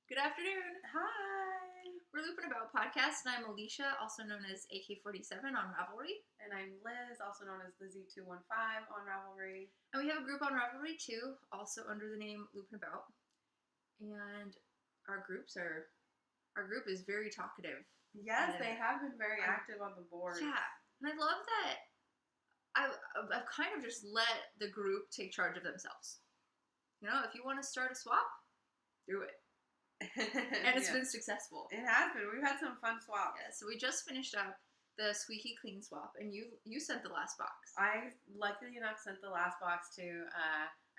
Good afternoon. Hi. We're Looping About Podcast, and I'm Alicia, also known as AK47 on Ravelry. And I'm Liz, also known as Lizzie215 on Ravelry. And we have a group on Ravelry too, also under the name Looping About. And our group is very talkative. Yes, they have been very active on the board. Yeah, and I love that I've kind of just let the group take charge of themselves. You know, if you want to start a swap, do it. And it's been successful. It has been. We've had some fun swaps. Yeah, so we just finished up the Squeaky Clean swap, and you sent the last box. I, luckily enough, sent the last box to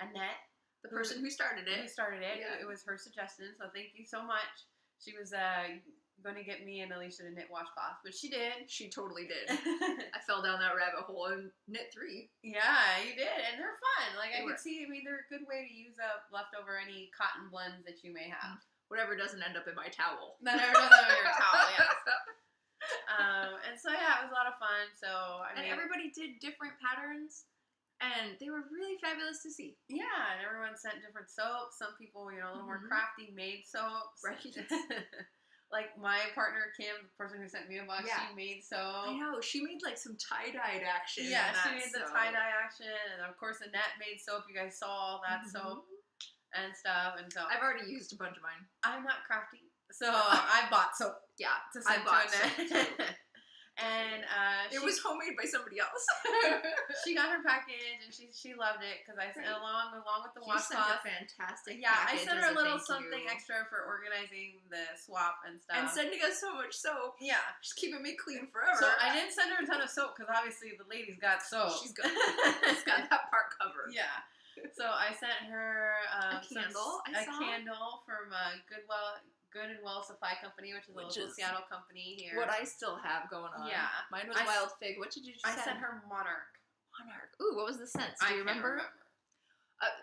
Annette. The person who started it. Yeah. It was her suggestion, so thank you so much. She was going to get me and Alicia to knit washcloths, but she did. She totally did. I fell down that rabbit hole and knit 3. Yeah, you did, and they're fun. Like, I could see, they're a good way to use up leftover any cotton blends that you may have. Whatever doesn't end up in my towel. Whatever doesn't end up in your towel, yes. And so, yeah, it was a lot of fun. So, and everybody did different patterns, and they were really fabulous to see. Yeah, and everyone sent different soaps. Some people, a little more crafty, made soaps. Right. Like my partner, Kim, the person who sent me a box, she made soap. I know. She made, some tie-dyed action. Yeah, she made the tie-dye action. And, of course, Annette made soap. You guys saw all that soap and stuff. And so I've already used a bunch of mine. I'm not crafty. So I bought soap. Yeah, to send to Annette. And it was homemade by somebody else. She got her package and she loved it because I sent along with the You washcloth. sent a fantastic package. I sent her a little something extra for organizing the swap and stuff. And sending us so much soap. Yeah, just keeping me clean forever. So I didn't send her a ton of soap because obviously the lady's got soap. She's got she's got that part covered. Yeah. So I sent her a candle. A candle from Good and Well Supply Company, which is a local Seattle company here. What I still have going on. Yeah. Mine was Wild Fig. What did you send? I sent her Monarch. Monarch. Ooh, what was the scent? Do you remember?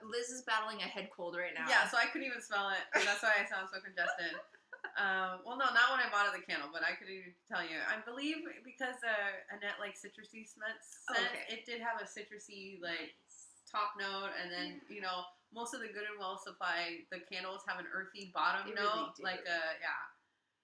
Liz is battling a head cold right now. Yeah, so I couldn't even smell it. That's why I sound so congested. Well, no, not when I bought the candle, but I could even tell you. I believe because Annette likes citrusy scent, it did have a citrusy, top note, and then, most of the Good and Well Supply, the candles have an earthy bottom note. Really do.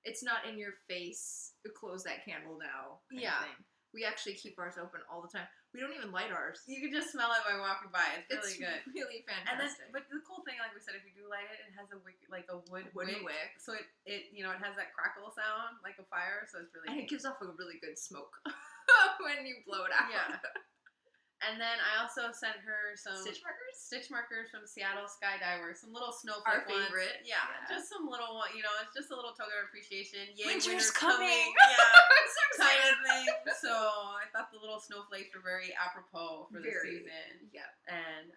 It's not in your face, close that candle now. Kind of thing. We actually keep ours open all the time. We don't even light ours. You can just smell it by walking by. It's really good. It's really fantastic. But the cool thing, like we said, if you do light it, it has a wick, a wooden wick. So it it has that crackle sound like a fire. So it's really it gives off a really good smoke when you blow it out. Yeah. And then I also sent her some stitch markers from Seattle Skydiver, some little snowflake ones. Our favorite. Yeah, just some little one. It's just a little token of appreciation. Yay, winter's coming. Yeah, kind of thing. So I thought the little snowflakes were very apropos for the season. Yeah. And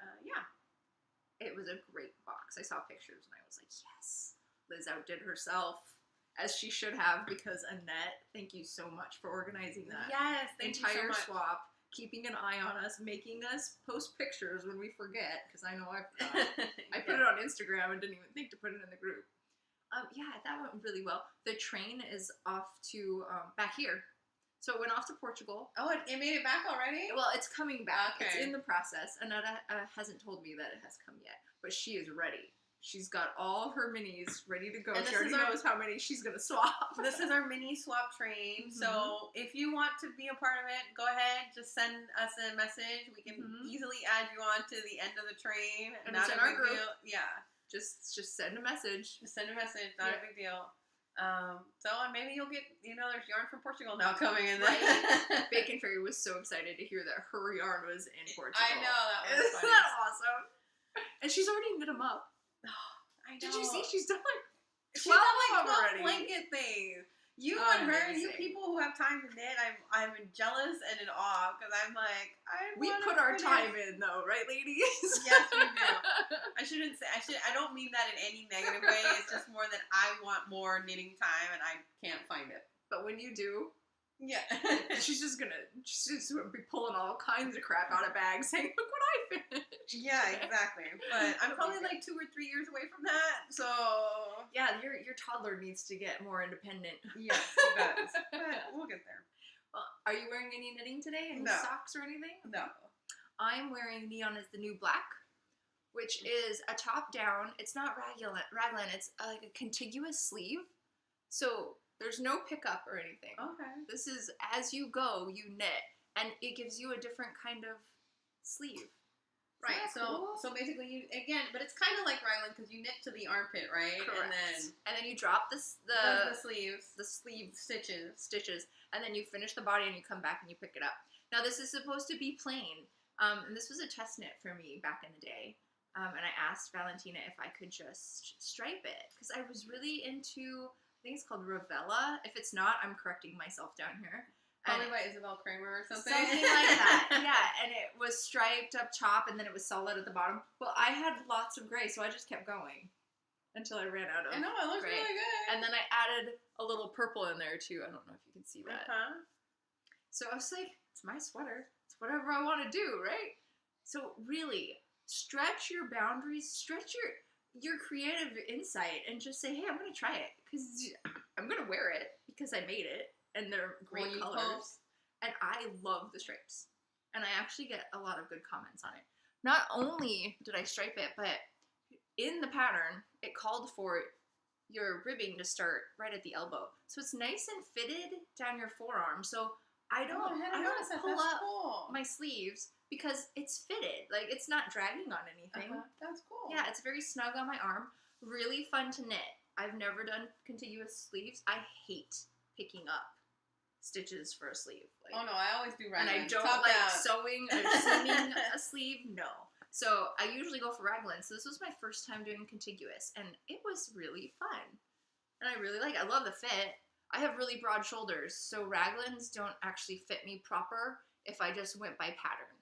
it was a great box. I saw pictures and I was like, yes, Liz outdid herself. As she should have, because Annette, thank you so much for organizing that. Yes, thank you so much. Entire swap. Keeping an eye on us, making us post pictures when we forget, because I know I forgot. I put it on Instagram and didn't even think to put it in the group. Yeah, that went really well. The train is off to back here. So it went off to Portugal. Oh, it made it back already? Well, it's coming back. Okay. It's in the process. Annette hasn't told me that it has come yet, but she is ready. She's got all her minis ready to go. And she already knows how many she's going to swap. This is our mini swap train. So if you want to be a part of it, go ahead. Just send us a message. We can easily add you on to the end of the train. And not it's in our group. Deal. Yeah. Just send a message. Just send a message. Not a big deal. And maybe you'll get, there's yarn from Portugal now coming in. Right. Bacon Fairy was so excited to hear that her yarn was in Portugal. I know. That was funny. Isn't that awesome? And she's already knit them up. I know. Did you see? She's done 12 blanket things. You and her, you people who have time to knit, I'm jealous and in awe because I'm like, we put our time in though, right, ladies? Yes, we do. I don't mean that in any negative way. It's just more that I want more knitting time and I can't find it. But when you do, yeah, she's just gonna be pulling all kinds of crap out of bags, saying, "Look what I finished." Yeah, exactly. But I'm probably 2 or 3 years away from that. So yeah, your toddler needs to get more independent. Yes, he does. But we'll get there. Well, are you wearing any knitting today? Any socks or anything? No. I'm wearing Neon is the New Black, which is a top down. It's not raglan. It's like a contiguous sleeve. So there's no pickup or anything. Okay. This is as you go, you knit, and it gives you a different kind of sleeve. Right. Cool? So basically, you again, but it's kind of like raglan because you knit to the armpit, right? Correct. And then you drop the sleeves, the sleeve stitches, and then you finish the body and you come back and you pick it up. Now this is supposed to be plain, and this was a test knit for me back in the day. And I asked Valentina if I could just stripe it because I was really into. I think it's called Ravella. If it's not, I'm correcting myself down here. Probably by Isabel Kramer or something. Something like that, yeah. And it was striped up top, and then it was solid at the bottom. Well, I had lots of gray, so I just kept going until I ran out of. I know it looks gray. really good. And then I added a little purple in there too. I don't know if you can see that. So I was like, it's my sweater. It's whatever I want to do, right? So really, stretch your boundaries, stretch your creative insight, and just say, hey, I'm gonna try it because I'm gonna wear it because I made it. And they're great colors. And I love the stripes. And I actually get a lot of good comments on it. Not only did I stripe it, but in the pattern, it called for your ribbing to start right at the elbow. So it's nice and fitted down your forearm. So I don't pull up my sleeves because it's fitted. Like, it's not dragging on anything. That's cool. Yeah, it's very snug on my arm. Really fun to knit. I've never done contiguous sleeves. I hate picking up stitches for a sleeve. Like, oh no, I always do raglan. And I don't like sewing or seaming a sleeve. No. So I usually go for raglan. So this was my first time doing contiguous, and it was really fun. And I really like it. I love the fit. I have really broad shoulders, so raglans don't actually fit me proper if I just went by pattern.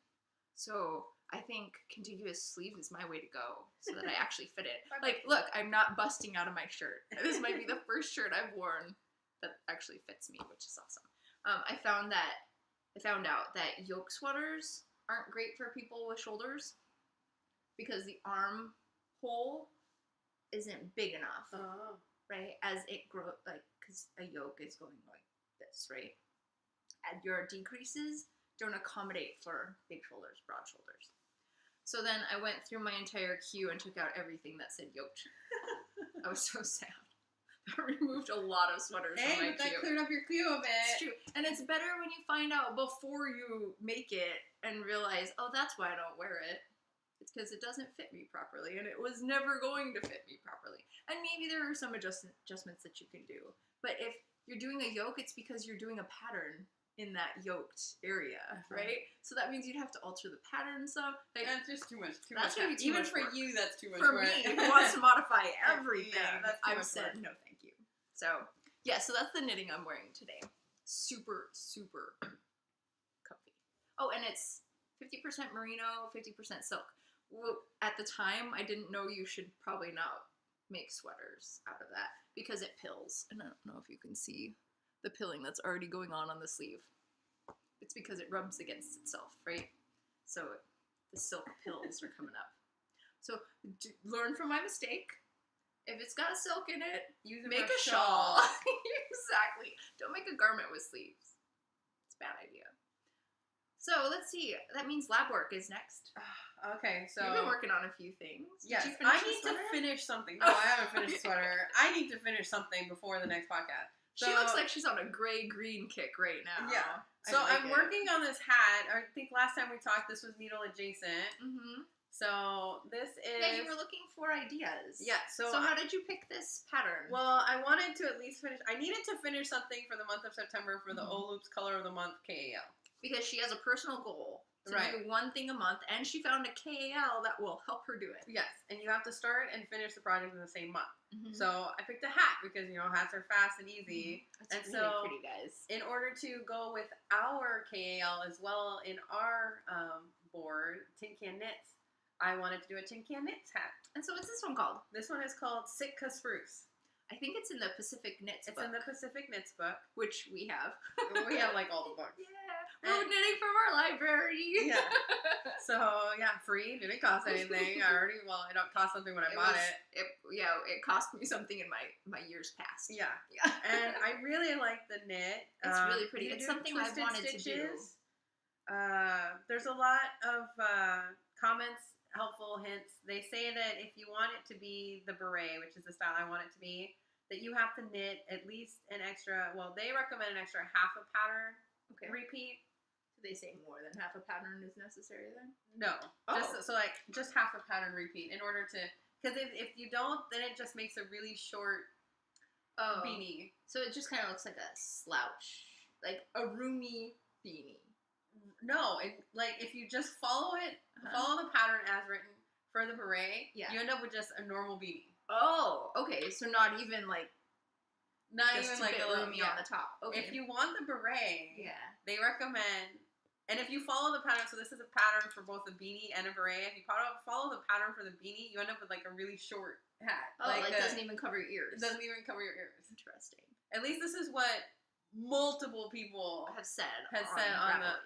So I think contiguous sleeve is my way to go, so that I actually fit it. Like, look, I'm not busting out of my shirt. This might be the first shirt I've worn that actually fits me, which is awesome. I found out that yoke sweaters aren't great for people with shoulders because the arm hole isn't big enough, right? As it grows, like, because a yoke is going like this, right? And your decreases don't accommodate for big shoulders, broad shoulders. So then I went through my entire queue and took out everything that said yoked. I was so sad. I removed a lot of sweaters from my queue. That cleared up your queue a bit. It's true. And it's better when you find out before you make it and realize, oh, that's why I don't wear it. It's because it doesn't fit me properly, and it was never going to fit me properly. And maybe there are some adjustments that you can do. But if you're doing a yoke, it's because you're doing a pattern in that yoked area, right? So that means you'd have to alter the pattern some. Like, that's just too much. Even for you, that's too much. For me, who wants to modify everything, I've said no, thank you. So yeah, so that's the knitting I'm wearing today. Super, super comfy. Oh, and it's 50% merino, 50% silk. Well, at the time, I didn't know you should probably not make sweaters out of that because it pills. And I don't know if you can see the pilling that's already going on the sleeve. It's because it rubs against itself, right? So the silk pills are coming up. So learn from my mistake. If it's got silk in it, make a shawl. Exactly. Don't make a garment with sleeves. It's a bad idea. So let's see. That means lab work is next. Okay, so you've been working on a few things. Yes, I need to finish something. No, I haven't finished the sweater. I need to finish something before the next podcast. So, she looks like she's on a gray-green kick right now. Yeah. So I'm working on this hat. I think last time we talked, this was needle adjacent. Mm-hmm. So this is... Yeah, you were looking for ideas. Yeah. So how did you pick this pattern? Well, I wanted to at least finish... I needed to finish something for the month of September for the O-Loops Color of the Month KAL. Because she has a personal goal to do one thing a month, and she found a KAL that will help her do it. Yes, and you have to start and finish the project in the same month. Mm-hmm. So I picked a hat because, hats are fast and easy. That's really pretty, guys. In order to go with our KAL as well in our board, Tin Can Knits, I wanted to do a Tin Can Knits hat. And so what's this one called? This one is called Sitka Spruce. I think it's in the Pacific Knits book. It's in the Pacific Knits book. Which we have. We have, all the books. Yeah. We're knitting from our library. Yeah. So, free. Didn't cost anything. It don't cost something when I bought it. It cost me something in my years past. Yeah. And I really like the knit. It's really pretty. It's something I've wanted to do. There's a lot of comments helpful hints. They say that if you want it to be the beret, which is the style I want it to be, that you have to knit at least an extra, well, they recommend an extra half a pattern repeat. Do they say more than half a pattern is necessary then? No. Just half a pattern repeat in order to, because if you don't, then it just makes a really short beanie. So it just kind of looks like a slouch, like a roomy beanie. No, if you just follow the pattern as written for the beret, you end up with just a normal beanie. Oh, okay. So not even like just a bit roomy on the top. Okay. If you want the beret, they recommend, and if you follow the pattern, so this is a pattern for both a beanie and a beret. If you follow the pattern for the beanie, you end up with like a really short hat. Oh, like doesn't even cover your ears. Doesn't even cover your ears. Interesting. At least this is what multiple people have said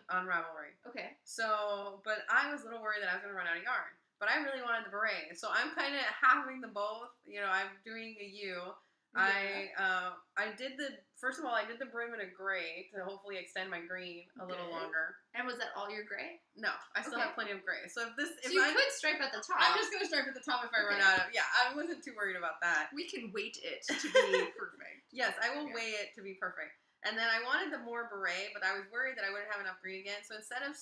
on Ravelry. Okay. So, but I was a little worried that I was going to run out of yarn. But I really wanted the beret. So I'm kind of having them both. You know, I'm doing a U. Yeah. I did the brim in a gray to hopefully extend my green a little longer. And was that all your gray? No, I still have plenty of gray. So if you could stripe at the top. I'm just going to stripe at the top if I run out of. Yeah, I wasn't too worried about that. We can weight it to be perfect. Yes, I will weigh it to be perfect. And then I wanted the more beret, but I was worried that I wouldn't have enough green again. So instead of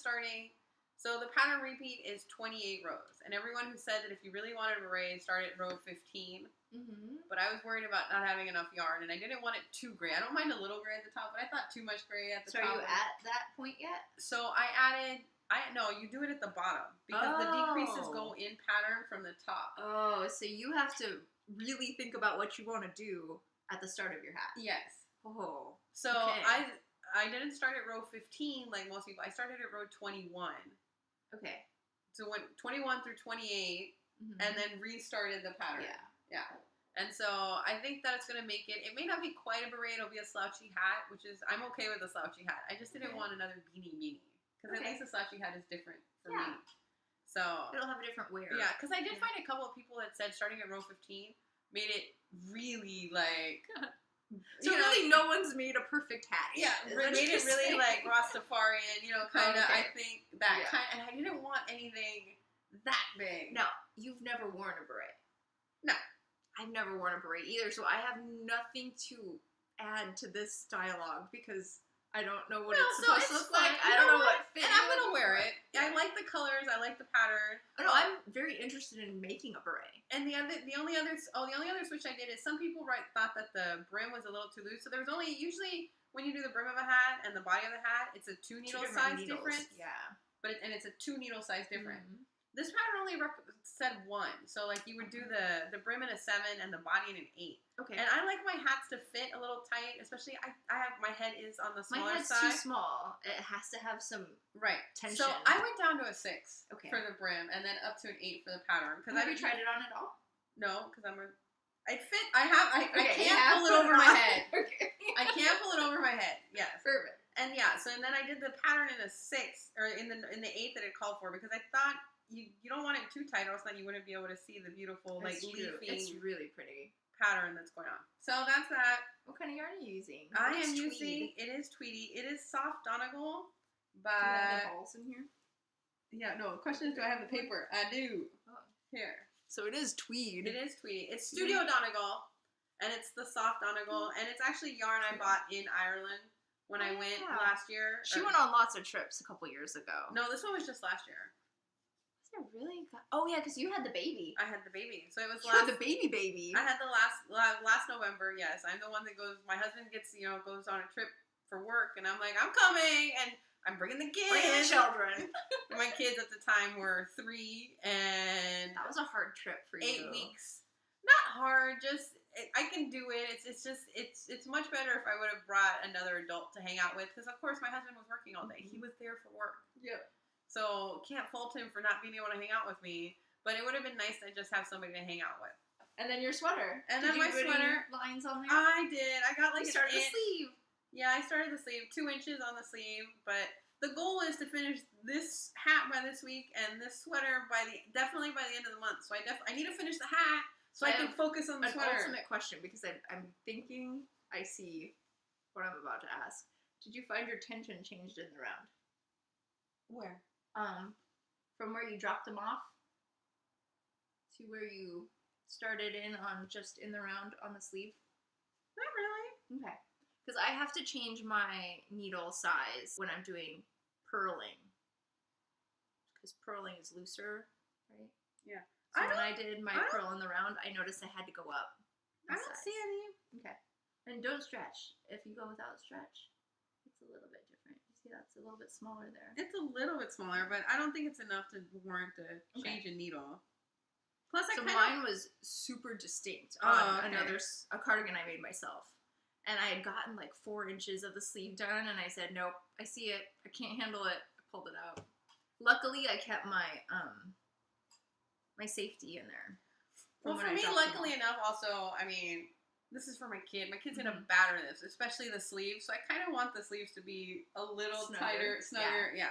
so the pattern repeat is 28 rows. And everyone who said that if you really wanted a beret, start at row 15. Mm-hmm. But I was worried about not having enough yarn, and I didn't want it too gray. I don't mind a little gray at the top, but I thought too much gray at the top. So are you at that point yet? So no, you do it at the bottom. Because the decreases go in pattern from the top. Oh, so you have to really think about what you want to do at the start of your hat. Yes. Oh. So I didn't start at row 15 like most people. I started at row 21. Okay. So went 21 through 28 and then restarted the pattern. Yeah. And so I think that it's going to make it. It may not be quite a beret. It'll be a slouchy hat, which is, I'm okay with a slouchy hat. I just didn't want another beanie. Because at least a slouchy hat is different for me. So. It'll have a different wear. Yeah, because I did find a couple of people that said starting at row 15 made it really like. So really, no one's made a perfect hat. Yeah, made it really like Rastafarian, kind of. I think that kind, and I didn't want anything that big. No, you've never worn a beret. No, I've never worn a beret either, so I have nothing to add to this dialogue because I don't know what it's supposed to look like. I don't know what fit. And I'm gonna wear it. I like the colors. I like the pattern. No, I'm very interested in making a beret. And the only other switch I did is some people thought that the brim was a little too loose. So there was usually when you do the brim of a hat and the body of the hat, it's a 2 needle size difference. Yeah. But it's a 2 needle size difference. Mm-hmm. This pattern only said 1, so like you would do the brim in a 7 and the body in an 8. Okay. And I like my hats to fit a little tight, especially I have my head is on the smaller side. My head's too small. It has to have some tension. So I went down to a 6 for the brim, and then up to an 8 for the pattern. Have you tried it on at all? No, because I can't pull it over my head. I can't pull it over my head. Yes. Perfect. And so then I did the pattern in a 6 or in the 8 that it called for because I thought. You don't want it too tight, or else then you wouldn't be able to see the beautiful leafy. It's really pretty pattern that's going on. So that's that. What kind of yarn are you using? I am using. It is Tweedy. It is soft Donegal, but do you have the balls in here? Yeah. No. The question is, do I have the paper? I do. Oh. Here. So it is tweed. It is Tweedy. It's Studio Donegal, and it's the soft Donegal, and it's actually yarn I bought in Ireland when I went last year. She went on lots of trips a couple years ago. No, this one was just last year. Really? Oh yeah, because you had the baby. I had the baby, so it was the baby. I had the last November. Yes, I'm the one that goes. My husband goes on a trip for work, and I'm like, I'm coming, and I'm bringing the kids, bringing the children. My kids at the time were 3, and that was a hard trip for you. 8 weeks. Not hard, just I can do it. It's much better if I would have brought another adult to hang out with, because of course my husband was working all day. He was there for work. Yeah. So, can't fault him for not being able to hang out with me. But it would have been nice to just have somebody to hang out with. And then your sweater. And then my sweater. Lines on there? I did. I got like you started the sleeve. Yeah, I started the sleeve. 2 inches on the sleeve. But the goal is to finish this hat by this week and this sweater definitely by the end of the month. So, I need to finish the hat so I can focus on the sweater. An ultimate question, because I'm thinking I see what I'm about to ask. Did you find your tension changed in the round? Where? From where you dropped them off to where you started just in the round on the sleeve? Not really. Okay. Because I have to change my needle size when I'm doing purling. Because purling is looser, right? Yeah. So when I did my purl in the round, I noticed I had to go up. I don't see any. Okay. And don't stretch. If you go without stretch, it's a little bit different. You see that's a little bit smaller there. It's a little bit smaller, but I don't think it's enough to warrant to change a needle. Plus, mine was super distinct on a cardigan I made myself. And I had gotten like 4 inches of the sleeve done, and I said, nope, I see it. I can't handle it. I pulled it out. Luckily, I kept my my safety in there. Well, for me, luckily enough, also, I mean, this is for my kid. My kid's gonna batter this, especially the sleeves. So I kind of want the sleeves to be a little tighter, snugger. Yeah.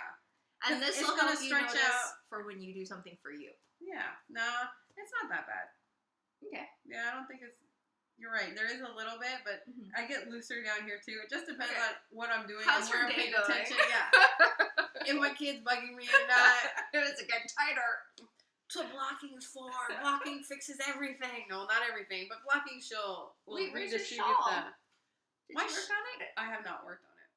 And this will help you stretch out for when you do something for you. Yeah. No, it's not that bad. Okay. Yeah, I don't think it's. You're right. There is a little bit, but I get looser down here too. It just depends on what I'm doing and where I'm paying attention. Yeah. If my kid's bugging me or not. It's getting tighter. So blocking is for. Blocking fixes everything. No, not everything, but blocking will redistribute the. Did you work on it? I have not worked on it.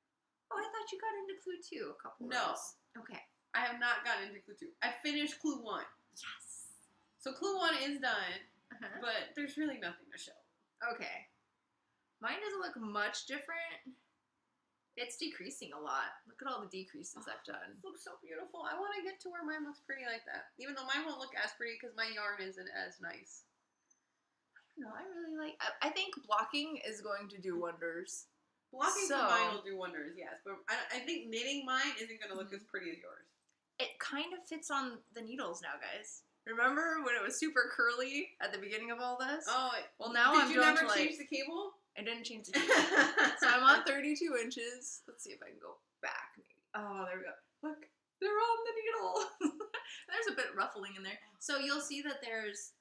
Oh, I thought you got into clue 2 a couple rows. Okay. I have not gotten into clue 2. I finished clue 1. Yes. So clue 1 is done, but there's really nothing to show. Okay. Mine doesn't look much different. It's decreasing a lot. Look at all the decreases I've done. It looks so beautiful. I want to get to where mine looks pretty like that. Even though mine won't look as pretty because my yarn isn't as nice. No, I really like... I think blocking is going to do wonders. Blocking for mine will do wonders, yes. But I think knitting mine isn't going to look as pretty as yours. It kind of fits on the needles now, guys. Remember when it was super curly at the beginning of all this? Oh, well now Did you never change the cable? I didn't change the cable. So I'm on 32 inches. Let's see if I can go back maybe. Oh, there we go. Look, they're on the needle. There's a bit ruffling in there. So you'll see that there's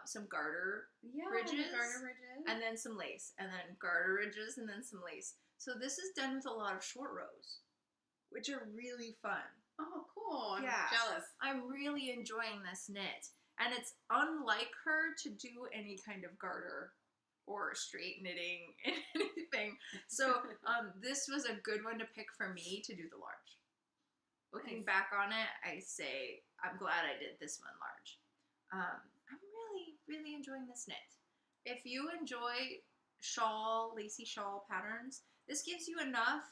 some garter ridges. And then some lace. And then garter ridges and then some lace. So this is done with a lot of short rows, which are really fun. Oh, cool. I'm jealous. I'm really enjoying this knit. And it's unlike her to do any kind of garter or straight knitting, anything. So this was a good one to pick for me to do the large. Looking back on it, I say I'm glad I did this one large. I'm really, really enjoying this knit. If you enjoy lacy shawl patterns, this gives you enough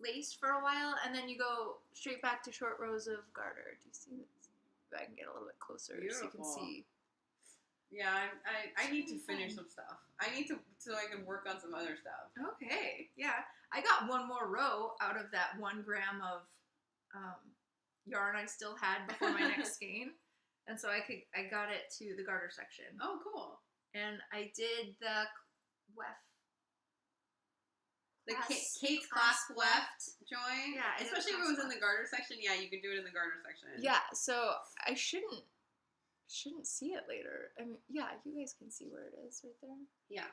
lace for a while, and then you go straight back to short rows of garter. Do you see this? If I can get a little bit closer so you can see. Yeah, I need to finish some stuff. I need to, so I can work on some other stuff. Okay, yeah. I got one more row out of that 1 gram of yarn I still had before my next skein. And so I got it to the garter section. Oh, cool. And I did the weft. The Kate's clasp weft join. Yeah. Especially if it was in the garter section. Yeah, you could do it in the garter section. Yeah, so I shouldn't see it later. I mean, yeah, you guys can see where it is right there. Yeah.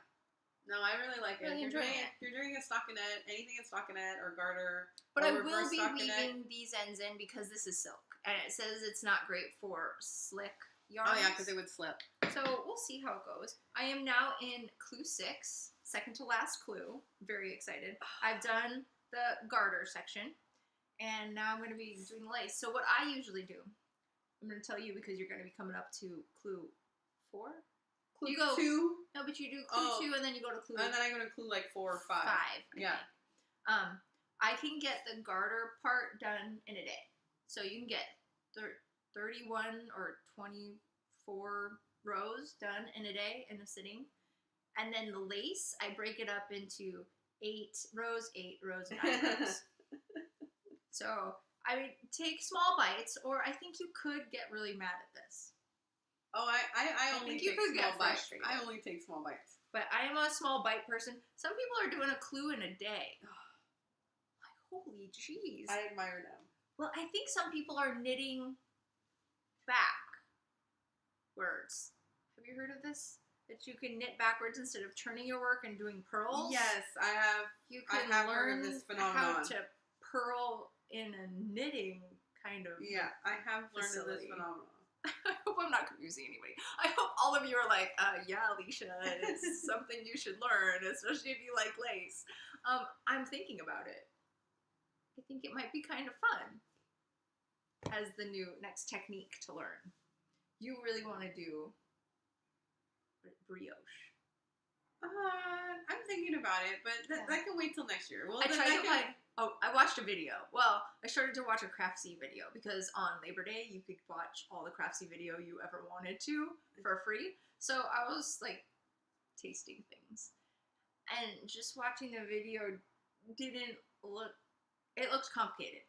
No, I really like it. You're doing a stockinette, anything in stockinette or garter. But I will be weaving these ends in because this is silk. And it says it's not great for slick yarns. Oh, yeah, because it would slip. So we'll see how it goes. I am now in clue 6, second to last clue. Very excited. I've done the garter section. And now I'm going to be doing lace. So what I usually do, I'm going to tell you because you're going to be coming up to clue 4. Clue 2? No, but you do clue 2 and then you go to clue... And then I go to clue like 4 or 5. 5. Yeah. I can get the garter part done in a day. So you can get 31 or 24 rows done in a day in a sitting. And then the lace, I break it up into 8 rows, 8 rows, 9 rows. So, I mean, take small bites, or I think you could get really mad at this. Oh, I only take small bites. I only take small bites. But I am a small bite person. Some people are doing a clue in a day. Like, holy jeez. I admire them. Well, I think some people are knitting backwards. Have you heard of this? That you can knit backwards instead of turning your work and doing purls? Yes, I have. You can learn this phenomenon. How to purl in a knitting kind of I have learned of this phenomenon. I hope I'm not confusing anybody. I hope all of you are like, yeah, Alicia, it's something you should learn, especially if you like lace. I'm thinking about it. I think it might be kind of fun as the new next technique to learn. You really want to do brioche. I'm thinking about it, but that can wait till next year. Well, I watched a video. Well, I started to watch a Craftsy video because on Labor Day you could watch all the Craftsy video you ever wanted to for free. So I was like tasting things, and just watching the video didn't look. It looked complicated.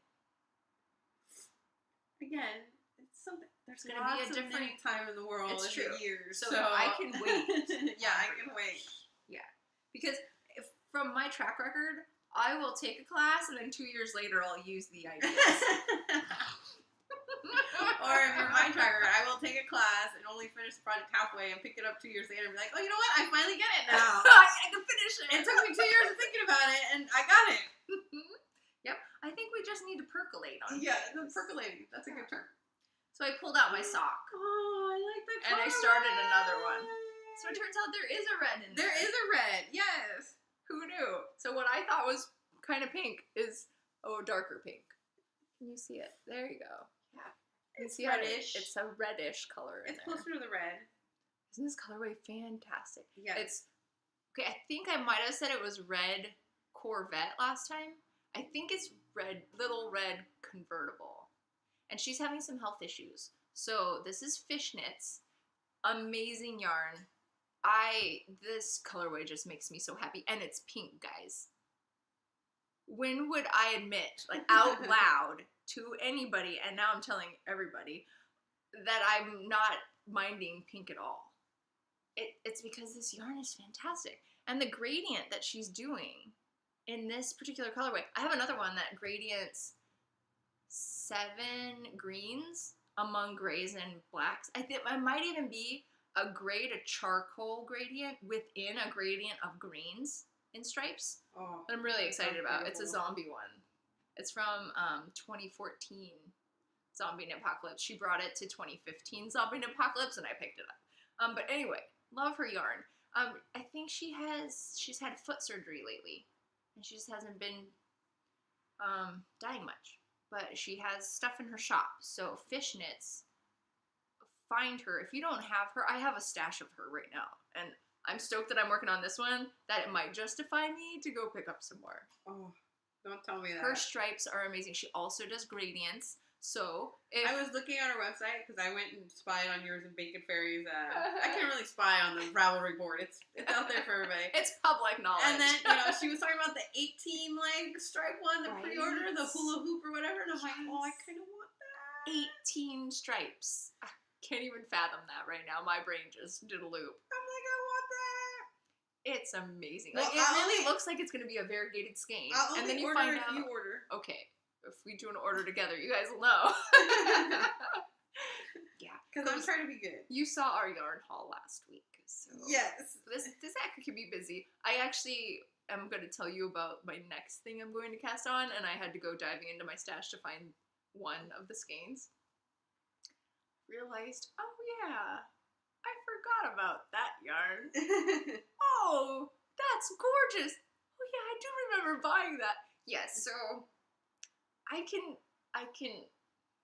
Again, it's something. There's going to be a different time in the world. It's true. Years, so I can wait. Yeah, I can wait. Yeah, because from my track record, I will take a class and then 2 years later I'll use the ideas. Or if you're my track record, I will take a class and only finish the project halfway and pick it up 2 years later and be like, oh, you know what? I finally get it now. I can finish it. It took me 2 years of thinking about it and I got it. Yep. I think we just need to percolate on it. Yeah, percolating. That's a good term. So I pulled out my sock. Oh, I like the color. And I started another one. So it turns out there is a red in there. There is a red, yes. Who knew? So what I thought was kind of pink is, darker pink. Can you see it? There you go. Yeah. It's See reddish. It's a reddish color in It's there. closer to the red. Isn't this colorway fantastic? Yeah. Okay, I think I might have said it was red Corvette last time. I think it's little red convertible. And she's having some health issues. So this is fishnets. Amazing yarn. This colorway just makes me so happy. And it's pink, guys. When would I admit, like out loud to anybody, and now I'm telling everybody, that I'm not minding pink at all? It's because this yarn is fantastic. And the gradient that she's doing in this particular colorway, I have another one that gradients 7 greens among grays and blacks. I think it might even be a gray to charcoal gradient within a gradient of greens in stripes. Oh, that I'm really excited about. It's a zombie one. It's from 2014 Zombie Apocalypse. She brought it to 2015 Zombie Apocalypse and I picked it up. But anyway, love her yarn. I think she's had foot surgery lately and she just hasn't been dyeing much. But she has stuff in her shop. So fishnets, find her. If you don't have her, I have a stash of her right now. And I'm stoked that I'm working on this one, that it might justify me to go pick up some more. Oh, don't tell me that. Her stripes are amazing. She also does gradients. So I was looking on her website because I went and spied on yours and Bacon Fairies. I can't really spy on the Ravelry board. It's out there for everybody. It's public knowledge. And then she was talking about the 18 leg stripe one, the pre-order, the hula hoop or whatever, and I'm like, oh, I kind of want that. 18 stripes. I can't even fathom that right now. My brain just did a loop. I'm like, I want that. It's amazing. Well, like it really looks like it's going to be a variegated skein. And then you find out. You order. Okay. If we do an order together, you guys will know. Yeah. Because I'm trying to be good. You saw our yarn haul last week. So yes. This actually can be busy. I actually am going to tell you about my next thing I'm going to cast on, and I had to go diving into my stash to find one of the skeins. Realized, oh yeah, I forgot about that yarn. Oh, that's gorgeous. Oh yeah, I do remember buying that. Yes, so I can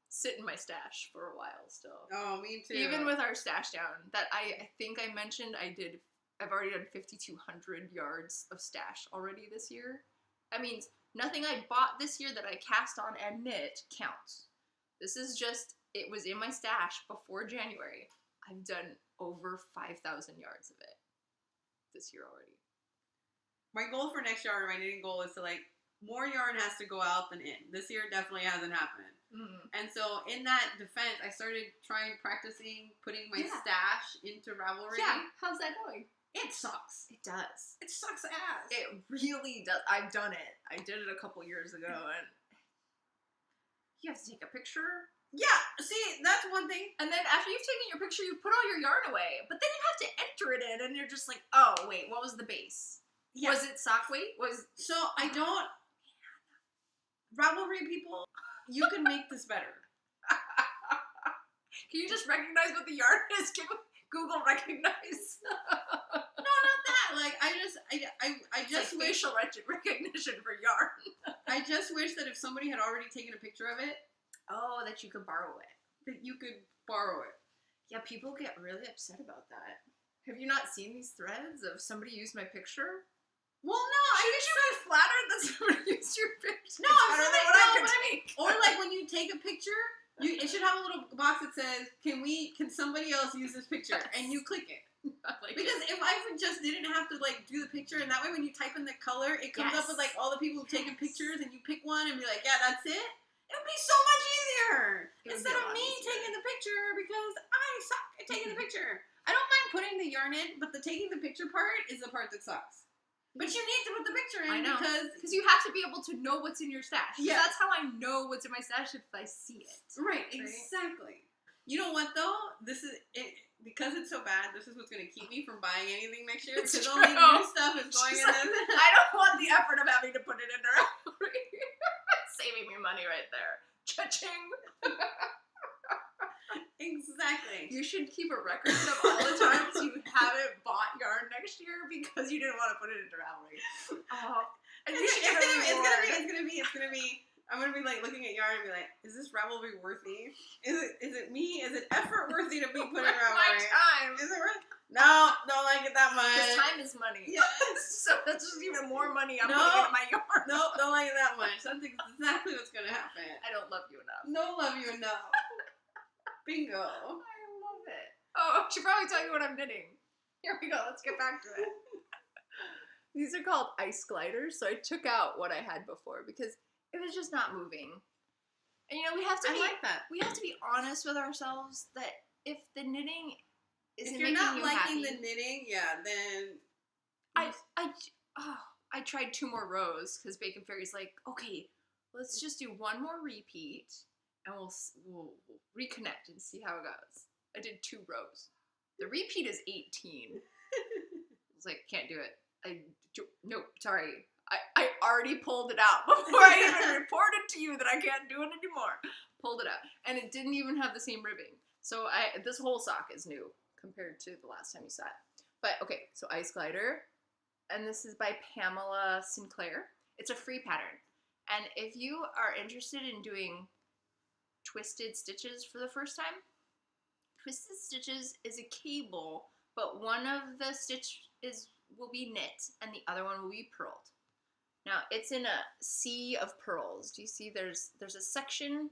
sit in my stash for a while still. Oh, me too. Even with our stash down, that I think I mentioned I've already done 5,200 yards of stash already this year. That means nothing I bought this year that I cast on and knit counts. This is just, it was in my stash before January. I've done over 5,000 yards of it this year already. My goal for next year, my knitting goal is to more yarn has to go out than in. This year definitely hasn't happened. Mm-hmm. And so in that defense, I started practicing putting my stash into Ravelry. Yeah, how's that going? It sucks. It does. It sucks ass. It really does. I've done it. I did it a couple years ago, and you have to take a picture. Yeah, see, that's one thing. And then after you've taken your picture, you put all your yarn away. But then you have to enter it in, and you're just like, oh, wait, what was the base? Yeah. Was it sock weight? So I don't... Ravelry people, you can make this better. Can you just recognize what the yarn is? Give Google recognize. No, not that. Like, I just It's like wish facial recognition for yarn. I just wish that if somebody had already taken a picture of it, that you could borrow it. that you could borrow it. Yeah, people get really upset about that. Have you not seen these threads of somebody used my picture? Well, no, Shouldn't you be flattered that somebody used your picture? No, I'm better saying, than what I could but take. Or like when you take a picture, it should have a little box that says, "Can somebody else use this picture?" Yes. And you click it. Like Because if I just didn't have to like do the picture, and that way when you type in the color, it comes up with like all the people who've taken pictures, and you pick one and be like, "Yeah, that's it." It would be so much easier instead of me taking the picture because I suck at taking the picture. I don't mind putting the yarn in, but the taking the picture part is the part that sucks. But you need to put the picture in I know. because you have to be able to know what's in your stash. Yeah. That's how I know what's in my stash if I see it. Right, exactly. You know what though? This is it because it's so bad. This is what's going to keep me from buying anything next year because only new stuff is going in this. I don't want the effort of having to put it in Ravelry. Saving me money right there. Cha-ching. Exactly. You should keep a record of all the times you haven't bought yarn next year because you didn't want to put it into Ravelry. And you should get it's gonna be. I'm gonna be like looking at yarn and be like, is this Ravelry worthy? Is it me? Is it effort worthy to be put in Ravelry? My time. Is it worth? No, don't like it that much. Because time is money. Yes. So that's just even more money I'm putting into my yarn. No, don't like it that much. That's exactly what's gonna happen. I don't love you enough. Don't love you enough. Bingo. I love it. I should probably tell you what I'm knitting. Here we go. Let's get back to it. These are called ice gliders. So I took out what I had before because it was just not moving. And we have to like that. We have to be honest with ourselves that if the knitting isn't if you're making not you liking happy, the knitting, yeah, then I tried 2 more rows because Bacon Fairy's like, okay, let's just do 1 more repeat and we'll reconnect and see how it goes. I did 2 rows. The repeat is 18. I was like, can't do it. Nope, sorry. I already pulled it out before I even reported to you that I can't do it anymore. Pulled it out. And it didn't even have the same ribbing. So this whole sock is new compared to the last time you saw it. But okay, so Ice Glider. And this is by Pamela Sinclair. It's a free pattern. And if you are interested in doing twisted stitches for the first time, twisted stitches is a cable, but one of the stitches will be knit and the other one will be purled. Now it's in a sea of pearls. Do you see there's a section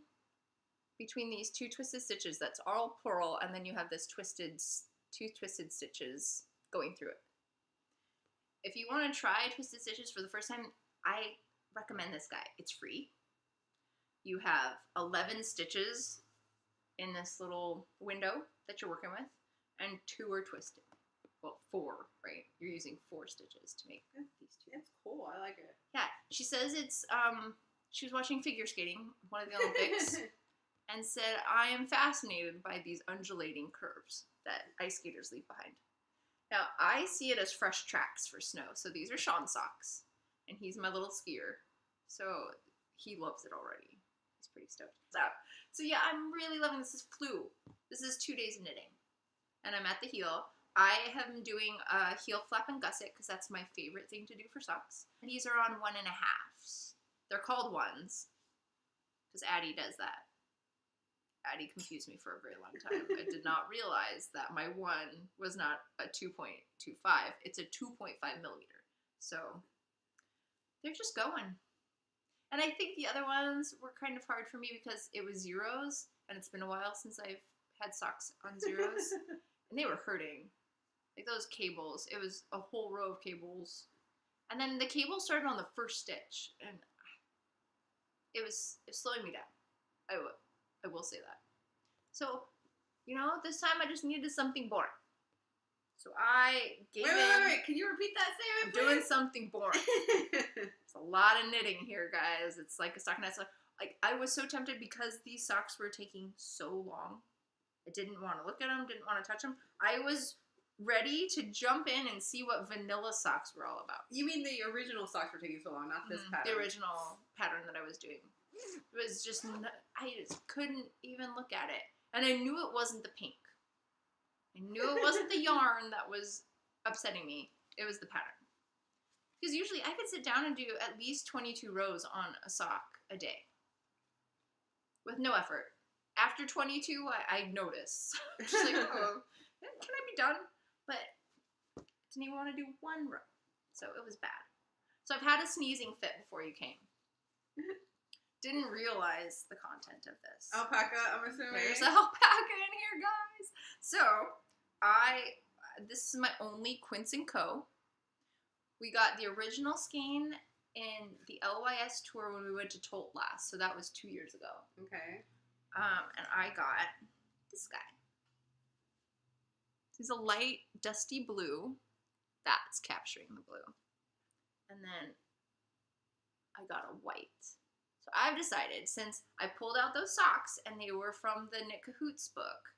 between these 2 twisted stitches that's all purl, and then you have this 2 twisted stitches going through it. If you want to try twisted stitches for the first time, I recommend this guy. It's free. You have 11 stitches in this little window that you're working with, and 2 are twisted. Well, 4, right? You're using 4 stitches to make these 2. It's cool. I like it. Yeah, she says it's, she was watching figure skating, one of the Olympics, and said, I am fascinated by these undulating curves that ice skaters leave behind. Now, I see it as fresh tracks for snow. So these are Sean's socks, and he's my little skier. So he loves it already. He's pretty stoked. So yeah, I'm really loving this. This is Flu. This is 2 days of knitting. And I'm at the heel. I am doing a heel flap and gusset because that's my favorite thing to do for socks. These are on 1.5s. They're called 1s because Addie does that. Addie confused me for a very long time. I did not realize that my 1 was not a 2.25. It's a 2.5 millimeter. So they're just going. And I think the other ones were kind of hard for me because it was zeros, and it's been a while since I've had socks on zeros, and they were hurting. Like those cables, it was a whole row of cables. And then the cable started on the first stitch, and it was slowing me down. I will say that. So, this time I just needed something boring. So I gave in. Wait. Can you repeat that statement, please? Doing something boring. It's a lot of knitting here, guys. It's like a stockinette sock. Like, I was so tempted because these socks were taking so long. I didn't want to look at them, didn't want to touch them. I was ready to jump in and see what vanilla socks were all about. You mean the original socks were taking so long, not this pattern? The original pattern that I was doing. It was just, I just couldn't even look at it. And I knew it wasn't the pink. I knew it wasn't the yarn that was upsetting me. It was the pattern. Because usually I could sit down and do at least 22 rows on a sock a day. With no effort. After 22, I notice. Just like, oh, can I be done? But I didn't even want to do one row. So it was bad. So I've had a sneezing fit before you came. Didn't realize the content of this. Alpaca, I'm assuming. There's alpaca in here, guys. So, this is my only Quince & Co. We got the original skein in the LYS tour when we went to Tolt last. So that was 2 years ago. Okay. And I got this guy. He's a light, dusty blue. That's capturing the blue. And then I got a white. So I've decided, since I pulled out those socks and they were from the Knit Cahoots book,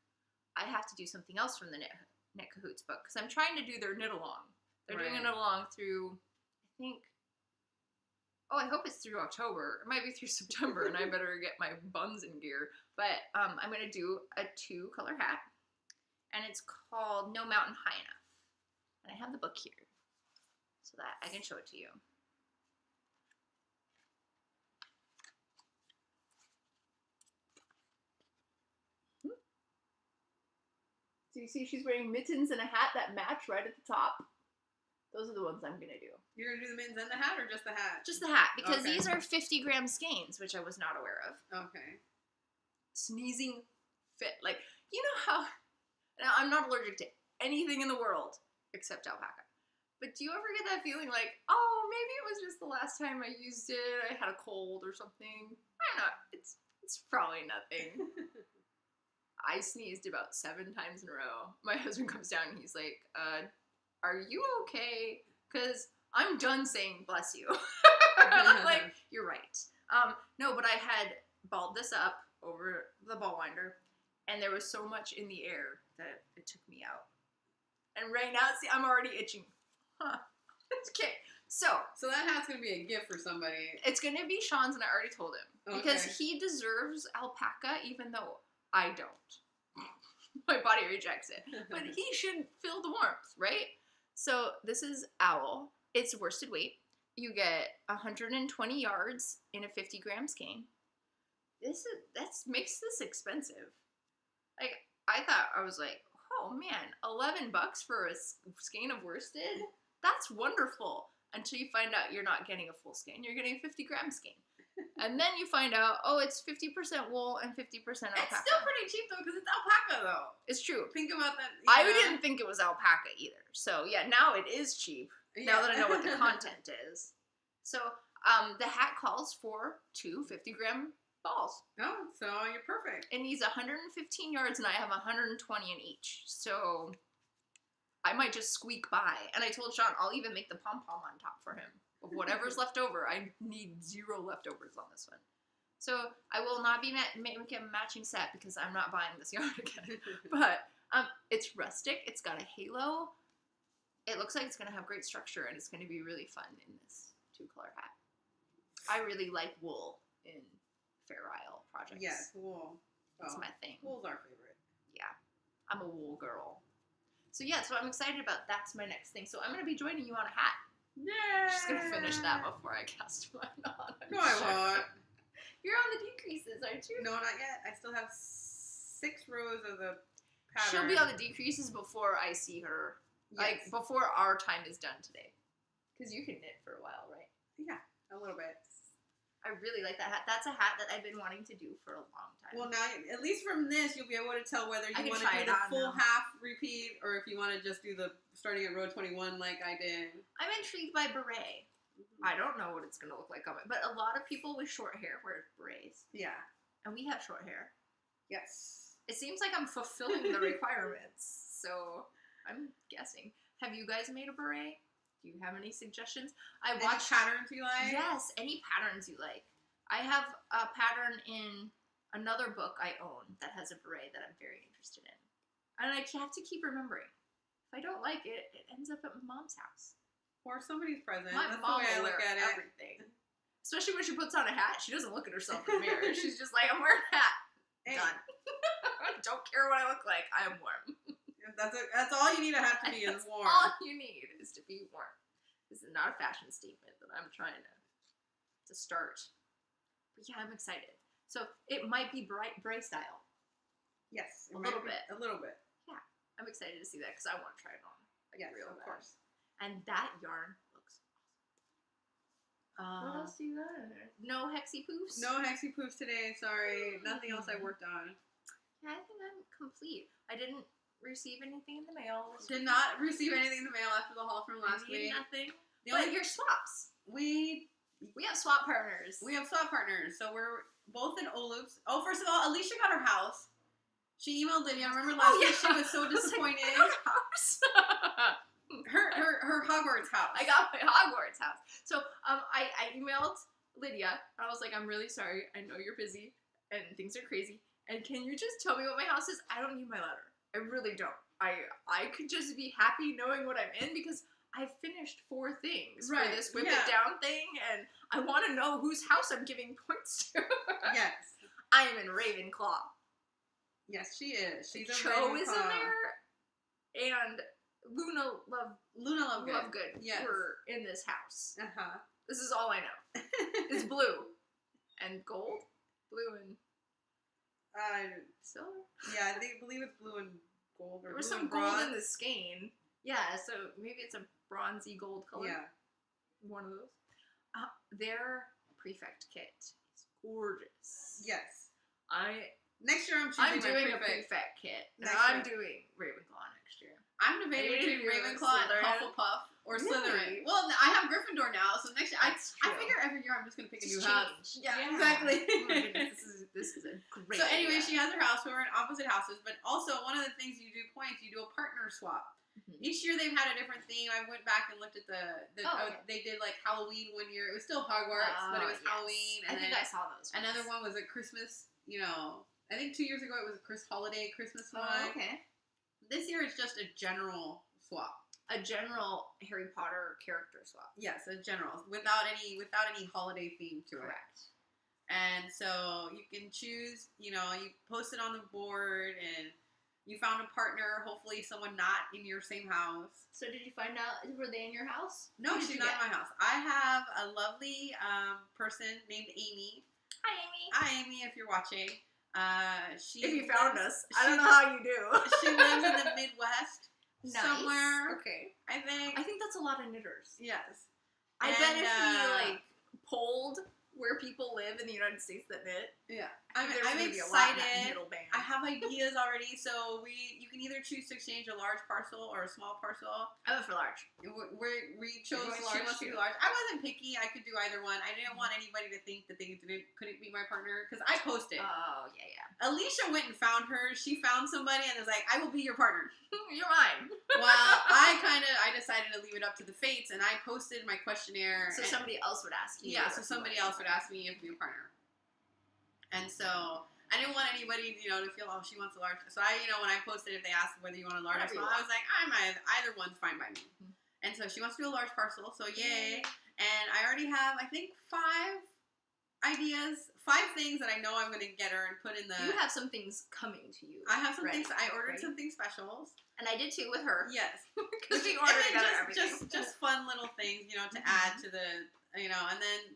I have to do something else from the Knit Cahoots book. Because I'm trying to do their knit along. They're doing a knit along through, I think, I hope it's through October. It might be through September, and I better get my buns in gear. But I'm going to do a 2-color hat, and it's called No Mountain High Enough. And I have the book here, so that I can show it to you. So you see she's wearing mittens and a hat that match right at the top. Those are the ones I'm going to do. You're going to do the mittens and the hat, or just the hat? Just the hat, because these are 50-gram skeins, which I was not aware of. Okay. Sneezing fit. Like, you know how... Now, I'm not allergic to anything in the world except alpaca. But do you ever get that feeling like, oh, maybe it was just the last time I used it, I had a cold or something? I don't know. It's probably nothing. I sneezed about 7 times in a row. My husband comes down and he's like, are you okay? Because I'm done saying bless you. And I'm like, you're right. No, but I had balled this up over the ball winder, and there was so much in the air that it took me out. And right now, see, I'm already itching. Huh. Okay. So that hat's going to be a gift for somebody. It's going to be Sean's, and I already told him. Okay. Because he deserves alpaca, even though I don't. My body rejects it. But he should feel the warmth, right? So this is Owl. It's worsted weight. You get 120 yards in a 50-gram skein. That makes this expensive. Like, I was like, oh man, $11 for a skein of worsted? That's wonderful. Until you find out you're not getting a full skein, you're getting a 50-gram skein. And then you find out, it's 50% wool and 50% alpaca. It's still pretty cheap though, because it's alpaca though. It's true. Think about that. I didn't think it was alpaca either. So yeah, now it is cheap. Yeah. Now that I know what the content is. So the hat calls for 2 50-gram balls. Oh, so you're perfect. It needs 115 yards, and I have 120 in each. So I might just squeak by. And I told Sean I'll even make the pom-pom on top for him. Of whatever's left over. I need 0 leftovers on this one. So I will not be making a matching set because I'm not buying this yarn again. But it's rustic. It's got a halo. It looks like it's going to have great structure, and it's going to be really fun in this 2-color hat. I really like wool in Fair Isle projects. Yes, wool. That's my thing. Wool's our favorite. Yeah. I'm a wool girl. So yeah, so I'm excited about that's my next thing. So I'm going to be joining you on a hat. Yeah. Just going to finish that before I cast mine on. No, I won't. You're on the decreases, aren't you? No, not yet. I still have 6 rows of the pattern. She'll be on the decreases before I see her. Yes. Like, before our time is done today. Because you can knit for a while, right? Yeah, a little bit. I really like that hat. That's a hat that I've been wanting to do for a long time. Well, now, at least from this, you'll be able to tell whether you want to do the full half repeat or if you want to just do the starting at row 21 like I did. I'm intrigued by beret. I don't know what it's going to look like on it, but a lot of people with short hair wear berets. Yeah. And we have short hair. Yes. It seems like I'm fulfilling the requirements, so I'm guessing. Have you guys made a beret? Do you have any suggestions? Any patterns you like? Yes, any patterns you like. I have a pattern in another book I own that has a beret that I'm very interested in. And I have to keep remembering. If I don't like it, it ends up at my mom's house. Or somebody's present. My That's mom the way I will look wear at it. everything. Especially when she puts on a hat. She doesn't look at herself in the mirror. She's just like, I'm wearing a hat. Hey. Done. I don't care what I look like. I am warm. That's all you need to have to be is warm. All you need is to be warm. This is not a fashion statement that I'm trying to start. But yeah, I'm excited. So it might be Bray style. Yes, A little bit. A little bit. Yeah, I'm excited to see that because I want to try it on. Yes, real of bad. course. And that yarn looks awesome. What else do you got in there? No hexy poofs? No hexy poofs today. Sorry, nothing else I worked on. Yeah, I think I'm complete. I didn't receive anything in the mail. Did not receive anything in the mail after the haul from last week. Nothing. But your swaps. We have swap partners. We have swap partners. So we're both in O-loops. Oh, first of all, Alicia got her house. She emailed Lydia. I remember last week she was so disappointed. House. her Hogwarts house. I got my Hogwarts house. So I emailed Lydia and I was like, I'm really sorry. I know you're busy and things are crazy. And can you just tell me what my house is? I don't need my letter. I really don't. I could just be happy knowing what I'm in because I finished 4 things for this whip it down thing, and I want to know whose house I'm giving points to. Yes. I am in Ravenclaw. Yes, she is. She's a Cho Ravenclaw. is in there, and Luna Lovegood yes. were in this house. Uh-huh. This is all I know. It's blue and gold, blue and silver. Yeah, I believe it's blue and gold. Or there was blue some and gold bronze. in the skein. Yeah, so maybe it's a bronzy gold color. Yeah. One of those. Their prefect kit is gorgeous. Yes. Next year I'm doing a prefect kit. And I'm doing Ravenclaw next year. I'm debating between Ravenclaw and Hufflepuff or Slytherin. Well, I have Gryffindor now, so next year I figure every year I'm just gonna pick a new house. Yeah, exactly. Oh my goodness, this is a great. So anyway, idea. she has her house. So we're in opposite houses, but also one of the things you do points, you do a partner swap. Mm-hmm. Each year they've had a different theme. I went back and looked at they did like Halloween one year. It was still Hogwarts, but it was Halloween. And I think I saw those. Another one was a Christmas. I think 2 years ago it was a Christmas one. Oh, okay. This year it's just a general swap. A general Harry Potter character swap. Yes, a general without any holiday theme to it. Correct. And so you can choose. You post it on the board and. You found a partner, hopefully someone not in your same house. So did you find out, were they in your house? No, she's not in my house. I have a lovely person named Amy. Hi, Amy. Hi, Amy, if you're watching. If you found us. I don't know how you do. She lives in the Midwest. Nice. Somewhere. Okay. I think that's a lot of knitters. Yes. I bet if we, polled where people live in the United States that knit. Yeah. I'm excited. I have ideas already, so you can either choose to exchange a large parcel or a small parcel. I went for large. We chose she wants to do large. I wasn't picky. I could do either one. I didn't want anybody to think that they couldn't be my partner because I posted. Oh, yeah. Alicia went and found her. She found somebody and was like, I will be your partner. You're mine. Well, I decided to leave it up to the fates, and I posted my questionnaire. So somebody else would ask you. Yeah, so somebody else would ask me if to be a partner. And so I didn't want anybody, to feel, oh, she wants a large. So when I posted, if they asked whether you want a large or small, I was like, either one's fine by me. Mm-hmm. And so she wants to do a large parcel, so yay. And I already have, I think, 5 ideas, 5 things that I know I'm going to get her and put in the... You have some things coming to you. I have some things. I ordered some things specials. And I did too with her. Yes. Because we ordered together everything. Just fun little things, to add to the, and then,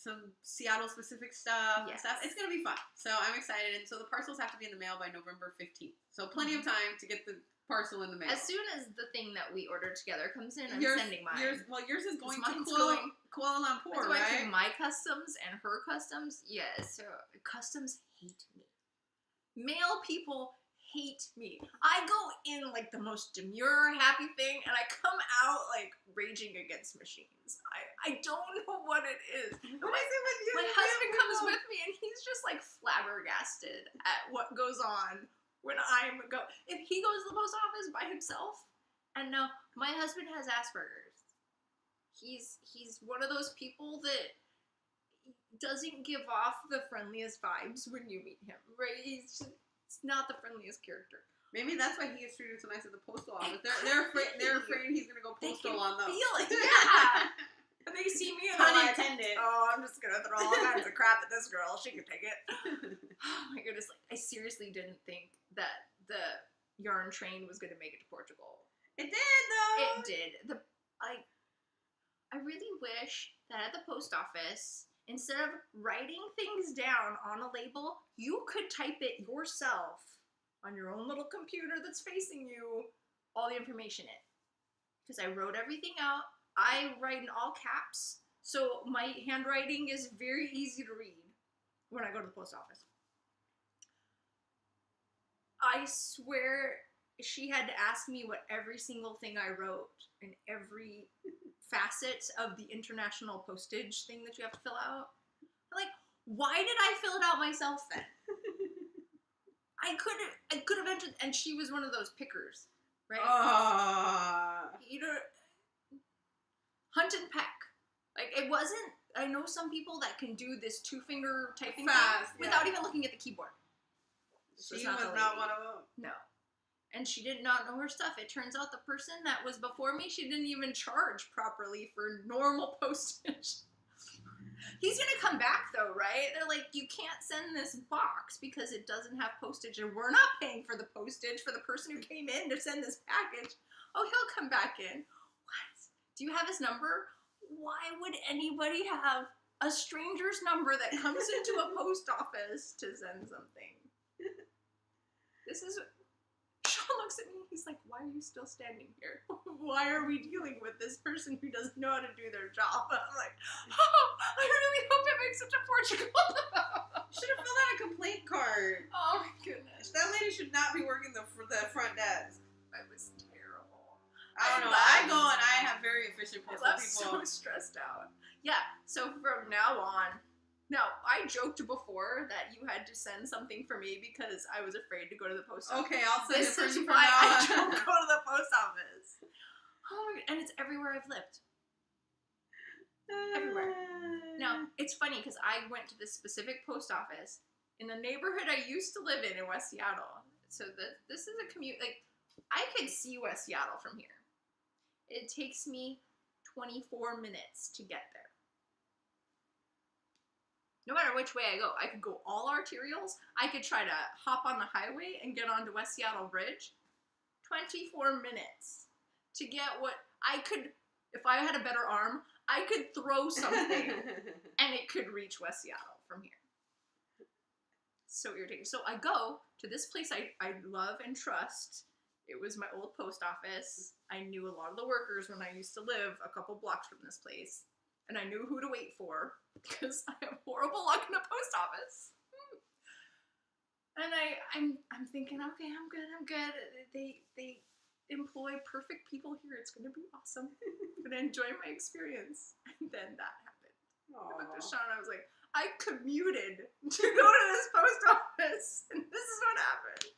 some Seattle-specific stuff and stuff. It's going to be fun. So I'm excited. And so the parcels have to be in the mail by November 15th. So plenty of time to get the parcel in the mail. As soon as the thing that we ordered together comes in, I'm sending mine. Yours is going to Kuala Lumpur, it's going right? through my customs and her customs. Yes. So customs hate me. Male people hate me. I go in like the most demure, happy thing, and I come out like raging against machines. I don't know what it is. What is it with you? My husband comes with me, and he's just like flabbergasted at what goes on when if he goes to the post office by himself. And no, my husband has Asperger's. He's one of those people that doesn't give off the friendliest vibes when you meet him. Right? He's not the friendliest character. Maybe that's why he is treated so nice at the postal office. They're afraid he's gonna go postal on them. Feel it, yeah. And they see me and they're like, intended. oh, I'm just gonna throw all kinds of crap at this girl. She can take it. Oh my goodness, like, I seriously didn't think that the yarn train was going to make it to Portugal. It did, though. It did. I really wish that at the post office, instead of writing things down on a label, you could type it yourself on your own little computer that's facing you, all the information in. Because I wrote everything out. I write in all caps, so my handwriting is very easy to read when I go to the post office. I swear she had to ask me what every single thing I wrote in every facet of the international postage thing that you have to fill out. Like, why did I fill it out myself then? I could have entered, and she was one of those pickers, right? You know, hunt and peck. Like, it wasn't, I know some people that can do this 2-finger typing fast without even looking at the keyboard. She was not one of them. No. And she did not know her stuff. It turns out the person that was before me, she didn't even charge properly for normal postage. He's going to come back, though, right? They're like, you can't send this box because it doesn't have postage, and we're not paying for the postage for the person who came in to send this package. Oh, he'll come back in. What? Do you have his number? Why would anybody have a stranger's number that comes into a post office to send something? This is... Sean looks at me, he's like, why are you still standing here? Why are we dealing with this person who doesn't know how to do their job? I'm like, oh, I really hope it makes it to Portugal. Should have filled out a complaint card. Oh my goodness. That lady should not be working the front desk. That was terrible. I don't know. I go and I have very efficient postal people. I'm so stressed out. Yeah, so from now on, I joked before that you had to send something for me because I was afraid to go to the post office. Okay, I'll send it for you. This is why I don't go to the post office. Oh my god, and it's everywhere I've lived. Everywhere. Now, it's funny because I went to this specific post office in the neighborhood I used to live in West Seattle. So this is a commute, like, I could see West Seattle from here. It takes me 24 minutes to get there. No matter which way I go, I could go all arterials. I could try to hop on the highway and get onto West Seattle Bridge. 24 minutes to get what I could, if I had a better arm, I could throw something and it could reach West Seattle from here. So irritating. So I go to this place I love and trust. It was my old post office. I knew a lot of the workers when I used to live a couple blocks from this place. And I knew who to wait for because I have horrible luck in the post office. And I'm thinking, okay, I'm good. They employ perfect people here. It's gonna be awesome. I'm gonna enjoy my experience. And then that happened. I went to Sean. I was like, I commuted to go to this post office, and this is what happened.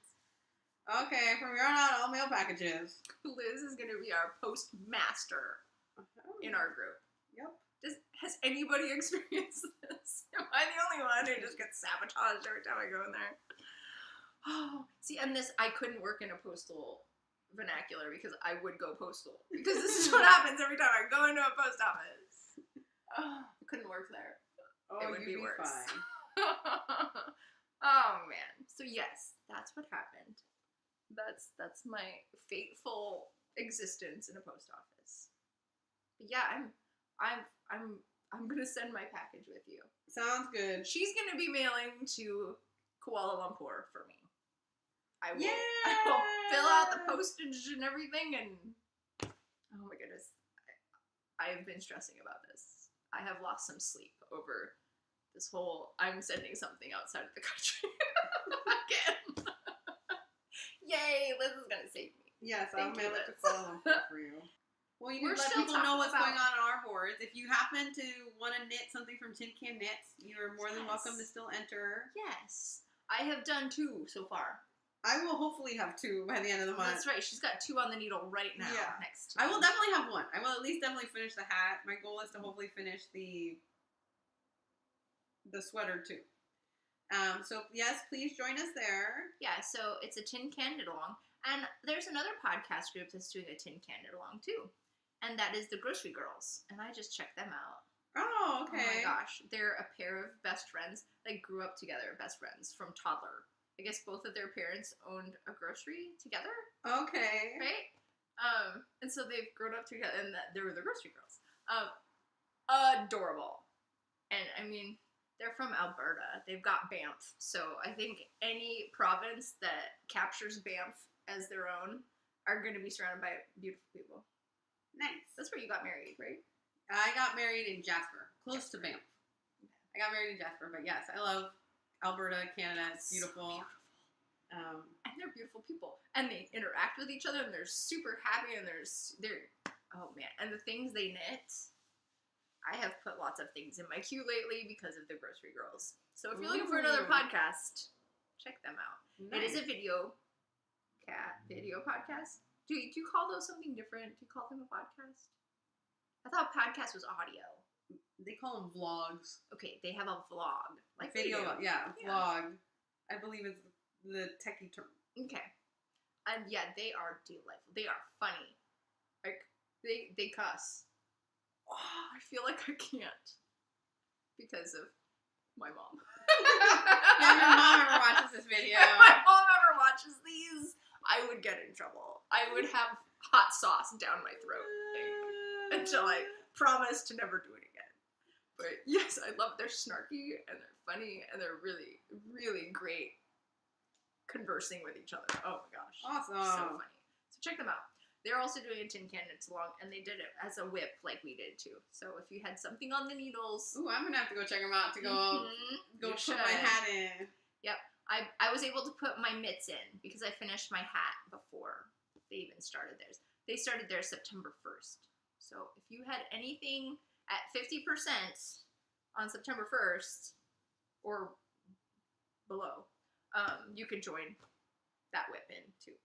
Okay, from here on out, all mail packages. Liz is gonna be our postmaster in our group. Yep. Has anybody experienced this? Am I the only one who just gets sabotaged every time I go in there? Oh, see, and I couldn't work in a postal vernacular because I would go postal. Because this is what happens every time I go into a post office. Oh, I couldn't work there. Oh, it would be worse. Fine. Oh, man. So, yes, that's what happened. That's my fateful existence in a post office. But yeah, I'm gonna send my package with you. Sounds good. She's gonna be mailing to Kuala Lumpur for me. I will fill out the postage and everything, and oh my goodness, I have been stressing about this. I have lost some sleep over this whole I'm sending something outside of the country again. Yay, Liz is gonna save me. Yes, I'll mail it to Kuala Lumpur for you. Well, you need to let people know what's going on our boards. If you happen to want to knit something from Tin Can Knits, you're more than welcome to still enter. Yes. I have done 2 so far. I will hopefully have 2 by the end of the month. That's right. She's got 2 on the needle right now. Yeah. Next to me. I will definitely have 1. I will at least definitely finish the hat. My goal is to hopefully finish the sweater too. So yes, please join us there. Yeah, so it's a Tin Can Knit Along. And there's another podcast group that's doing a Tin Can Knit Along too. And that is the Grocery Girls. And I just checked them out. Oh, okay. Oh my gosh. They're a pair of best friends that grew up together, best friends from toddler. I guess both of their parents owned a grocery together. Okay. Right? And so they've grown up together, and they were the grocery girls. Adorable. And I mean, they're from Alberta. They've got Banff. So I think any province that captures Banff as their own are going to be surrounded by beautiful people. Nice. That's where you got married, right? I got married in Jasper, close to Banff. I got married in Jasper, but yes, I love Alberta, Canada. It's beautiful. So beautiful. And they're beautiful people. And they interact with each other, and they're super happy, and they're, oh man. And the things they knit, I have put lots of things in my queue lately because of the Grocery Girls. So if you're looking for another podcast, check them out. Nice. It is a video podcast. Do you call those something different? Do you call them a podcast? I thought podcast was audio. They call them vlogs. Okay, they have a vlog. Like video, vlog. I believe it's the techie term. Okay. And yeah, they are delightful. They are funny. Like, they cuss. Oh, I feel like I can't. Because of my mom. Yeah, your mom ever watches this video. If my mom ever watches these, I would get in trouble. I would have hot sauce down my throat. Like, until I promise to never do it again. But yes, I love it. They're snarky and they're funny and they're really, really great conversing with each other. Oh my gosh. Awesome. So funny. So check them out. They're also doing a tin can. It's long, and they did it as a whip like we did too. So if you had something on the needles. Ooh, I'm going to have to go check them out to go put my hat in. Yep. I was able to put my mitts in because I finished my hat before they even started theirs. They started theirs September 1st. So if you had anything at 50% on September 1st or below, you could join that whip in too.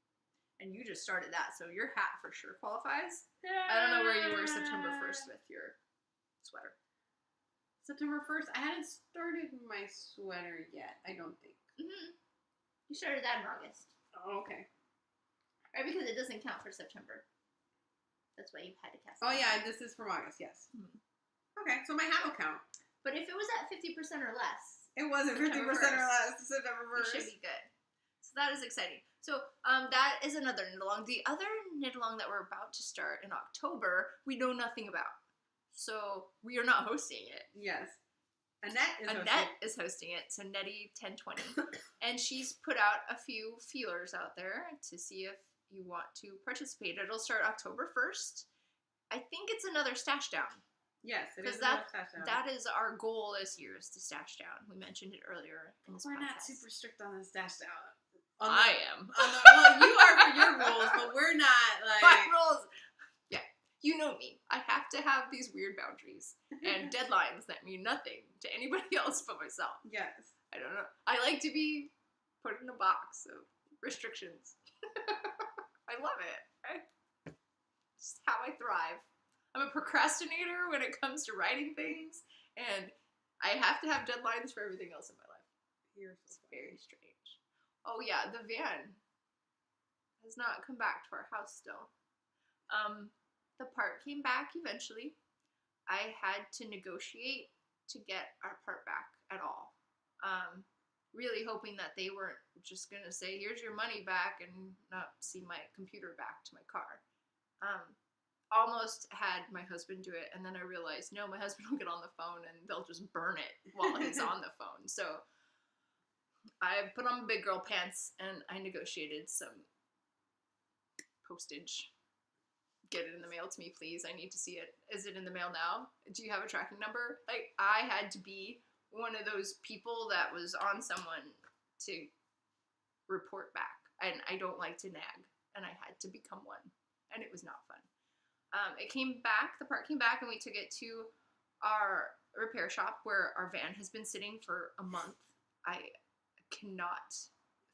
And you just started that, so your hat for sure qualifies. I don't know where you were September 1st with your sweater. September 1st? I hadn't started my sweater yet, I don't think. Mm-hmm. You started that in August. Oh, okay. Right, because it doesn't count for September. That's why you had to cast. Oh, yeah, this is from August, yes. Mm-hmm. Okay, so my hat will count. But if it was at 50% or less. It wasn't 50% or less, September 1st. It should be good. So that is exciting. So that is another knit-along. The other knit-along that we're about to start in October, we know nothing about. So we are not hosting it. Yes. Annette is hosting it, so Nettie 1020. And she's put out a few feelers out there to see if you want to participate. It'll start October 1st. I think it's another stash down. Yes, it is another stash down. That is our goal this year, is to stash down. We mentioned it earlier in this We're podcast. not super strict on the stash down. I am. Well, you are for your rules, but we're not, like... My rules! Yeah. You know me. I have to have these weird boundaries and deadlines that mean nothing to anybody else but myself. Yes. I don't know. I like to be put in a box of restrictions. I love it. It's how I thrive. I'm a procrastinator when it comes to writing things, and I have to have deadlines for everything else in my life. It's very strange. Oh yeah, the van has not come back to our house still. The part came back eventually. I had to negotiate to get our part back at all. Really hoping that they weren't just gonna say, here's your money back, and not see my computer back to my car. Almost had my husband do it, and then I realized, no, my husband will get on the phone and they'll just burn it while he's on the phone. So I put on my big girl pants and I negotiated some postage. Get it in the mail to me, please. I need to see it. Is it in the mail now? Do you have a tracking number? Like, I had to be one of those people that was on someone to report back. And I don't like to nag. And I had to become one. And it was not fun. It came back, the part came back, and we took it to our repair shop where our van has been sitting for a month. I cannot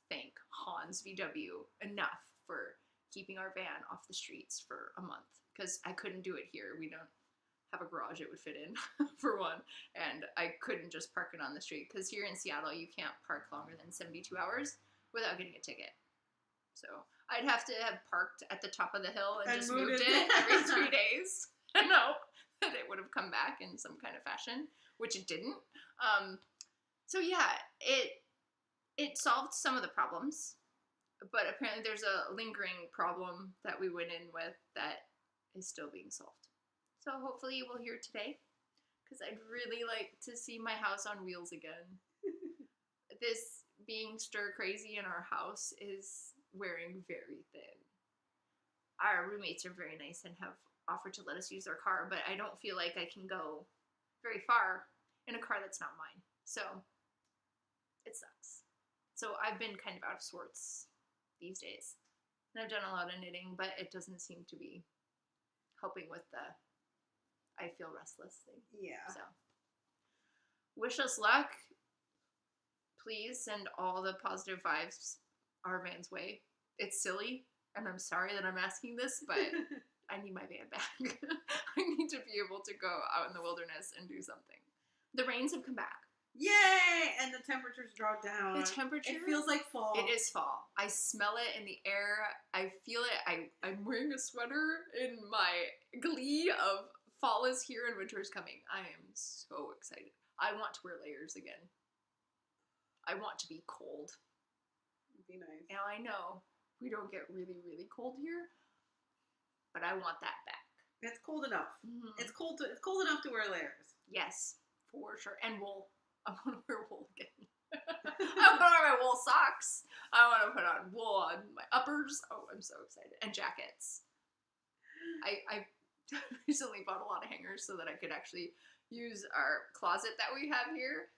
thank Hans VW enough for keeping our van off the streets for a month, because I couldn't do it here. We don't have a garage it would fit in, for one, and I couldn't just park it on the street, because here in Seattle you can't park longer than 72 hours without getting a ticket. So I'd have to have parked at the top of the hill and just moved it every 3 days. No, that it would have come back in some kind of fashion, which it didn't. So yeah, it solved some of the problems, but apparently there's a lingering problem that we went in with that is still being solved. So hopefully you will hear today, because I'd really like to see my house on wheels again. This being stir crazy in our house is wearing very thin. Our roommates are very nice and have offered to let us use their car, but I don't feel like I can go very far in a car that's not mine. So it sucks. So I've been kind of out of sorts these days. And I've done a lot of knitting, but it doesn't seem to be helping with the I feel restless thing. Yeah. So wish us luck. Please send all the positive vibes our van's way. It's silly, and I'm sorry that I'm asking this, but I need my van back. I need to be able to go out in the wilderness and do something. The rains have come back. Yay! And the temperatures dropped down. The temperature? It feels like fall. It is fall. I smell it in the air. I feel it. I'm wearing a sweater in my glee of fall is here and winter is coming. I am so excited. I want to wear layers again. I want to be cold. It'd be nice. Now I know we don't get really, really cold here, but I want that back. It's cold enough. Mm-hmm. It's cold enough to wear layers. Yes, for sure. And wool. I want to wear wool again. I want to wear my wool socks. I want to put on wool on my uppers. Oh, I'm so excited. And jackets. I recently bought a lot of hangers so that I could actually use our closet that we have here.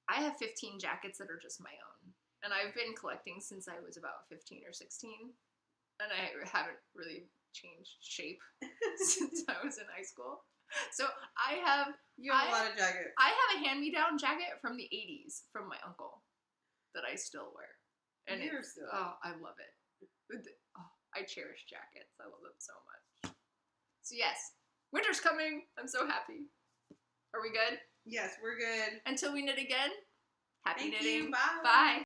I have 15 jackets that are just my own. And I've been collecting since I was about 15 or 16. And I haven't really changed shape since I was in high school. So You have a lot of jackets. I have a hand-me-down jacket from the 80s from my uncle that I still wear. And I love it. Oh, I cherish jackets. I love them so much. So yes, winter's coming. I'm so happy. Are we good? Yes, we're good. Until we knit again, happy Thank knitting. you. Bye. Bye.